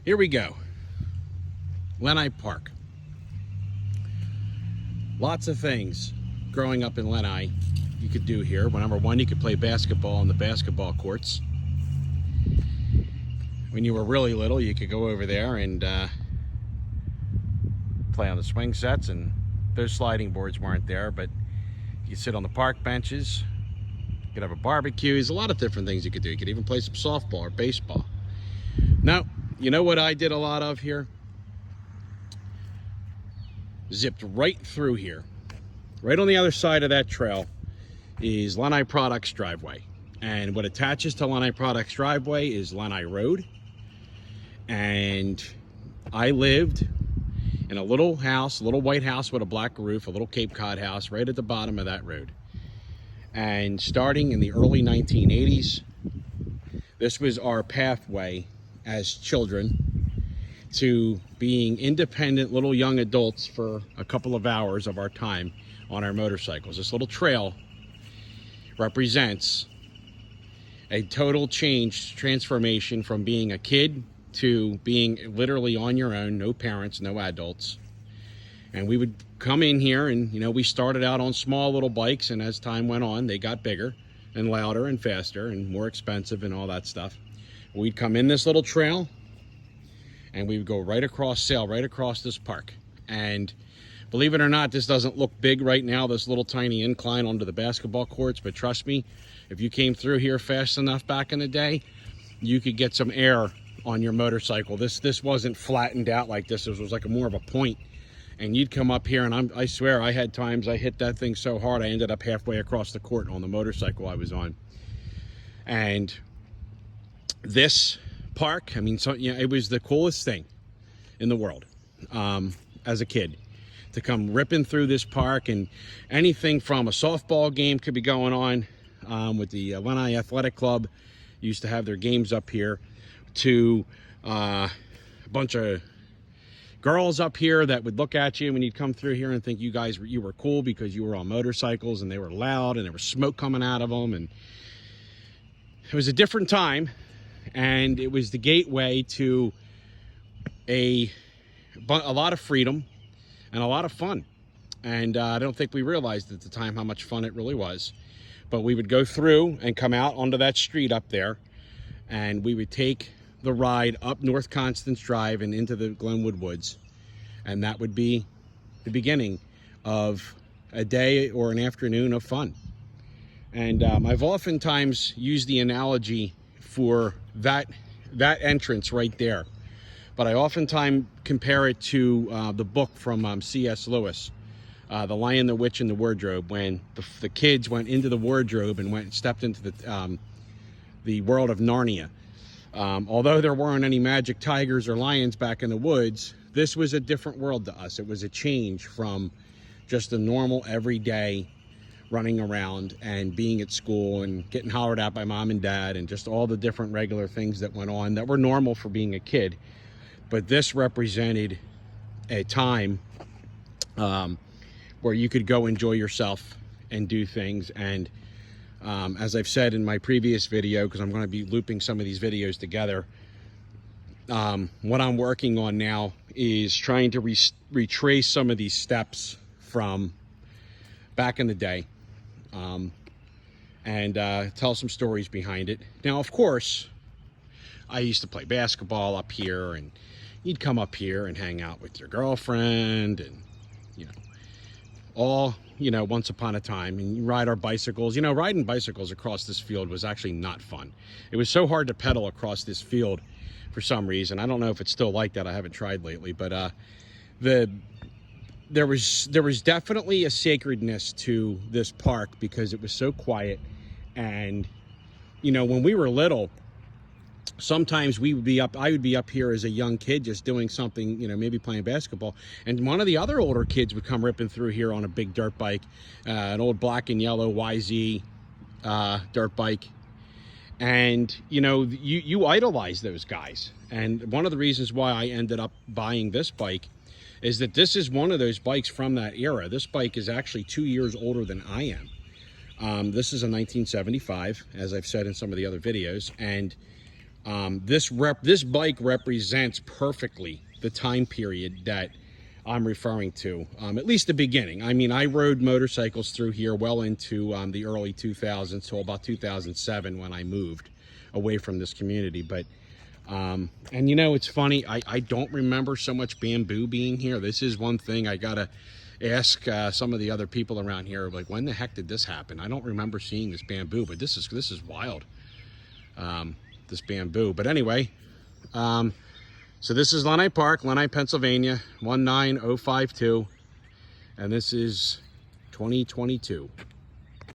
Here we go. Lenni Park. Lots of things growing up in Lenni you could do here. Well, number one, you could play basketball on the basketball courts. When you were really little, you could go over there and play on the swing sets, and those sliding boards weren't there, but you could sit on the park benches. You could have a barbecue. There's a lot of different things you could do. You could even play some softball or baseball. Now, you know what I did a lot of here? Zipped right through here. Right on the other side of that trail is Lenni Products driveway. And what attaches to Lenni Products driveway is Lenni Road. And I lived in a little house, a little white house with a black roof, a little Cape Cod house right at the bottom of that road. And starting in the early 1980s, this was our pathway as children to being independent little young adults for a couple of hours of our time on our motorcycles. This little trail represents a total change, transformation from being a kid to being literally on your own, no parents, no adults. And we would come in here and, you know, we started out on small little bikes, and as time went on, they got bigger and louder and faster and more expensive and all that stuff. We'd come in this little trail and we would go right across, sail right across this park. And believe it or not, this doesn't look big right now, this little tiny incline onto the basketball courts, but trust me, if you came through here fast enough back in the day, you could get some air on your motorcycle. This wasn't flattened out like this. It was like more of a point. And you'd come up here, and I swear I had times I hit that thing so hard I ended up halfway across the court on the motorcycle I was on. And this park, I mean, so, you know, it was the coolest thing in the world as a kid, to come ripping through this park. And anything from a softball game could be going on with the Lenni Athletic Club. Used to have their games up here, to a bunch of girls up here that would look at you when you'd come through here and think you were cool because you were on motorcycles and they were loud and there was smoke coming out of them. And it was a different time, and it was the gateway to a lot of freedom and a lot of fun. And I don't think we realized at the time how much fun it really was. But we would go through and come out onto that street up there, and we would take the ride up North Constance Drive and into the Glenwood Woods. And that would be the beginning of a day or an afternoon of fun. And I've oftentimes used the analogy for that entrance right there, but I oftentimes compare it to the book from C.S. Lewis, The Lion, the Witch, and the Wardrobe, when the kids went into the wardrobe and stepped into the world of Narnia. Although there weren't any magic tigers or lions back in the woods, this was a different world to us. It was a change from just a normal everyday running around and being at school and getting hollered at by mom and dad and just all the different regular things that went on that were normal for being a kid. But this represented a time where you could go enjoy yourself and do things. And as I've said in my previous video, because I'm going to be looping some of these videos together, what I'm working on now is trying to retrace some of these steps from back in the day, and tell some stories behind it. Now, of course, I used to play basketball up here, and you'd come up here and hang out with your girlfriend, and, you know, all, you know, once upon a time, and you ride our bicycles. You know, riding bicycles across this field was actually not fun. It was so hard to pedal across this field for some reason. I don't know if it's still like that. I haven't tried lately, but there was definitely a sacredness to this park because it was so quiet. And, you know, when we were little, sometimes I would be up here as a young kid just doing something, you know, maybe playing basketball, and one of the other older kids would come ripping through here on a big dirt bike, an old black and yellow YZ dirt bike. And, you know, you idolize those guys. And one of the reasons why I ended up buying this bike is that this is one of those bikes from that era. This bike is actually 2 years older than I am. This is a 1975, as I've said in some of the other videos. And This bike represents perfectly the time period that I'm referring to, at least the beginning. I mean, I rode motorcycles through here well into the early 2000s, till about 2007 when I moved away from this community. But and you know, it's funny, I don't remember so much bamboo being here. This is one thing I gotta ask some of the other people around here, like, when the heck did this happen? I don't remember seeing this bamboo, but this is wild, this bamboo. But anyway, so this is Lenni Park, Lenni, Pennsylvania, 19052, and this is 2022.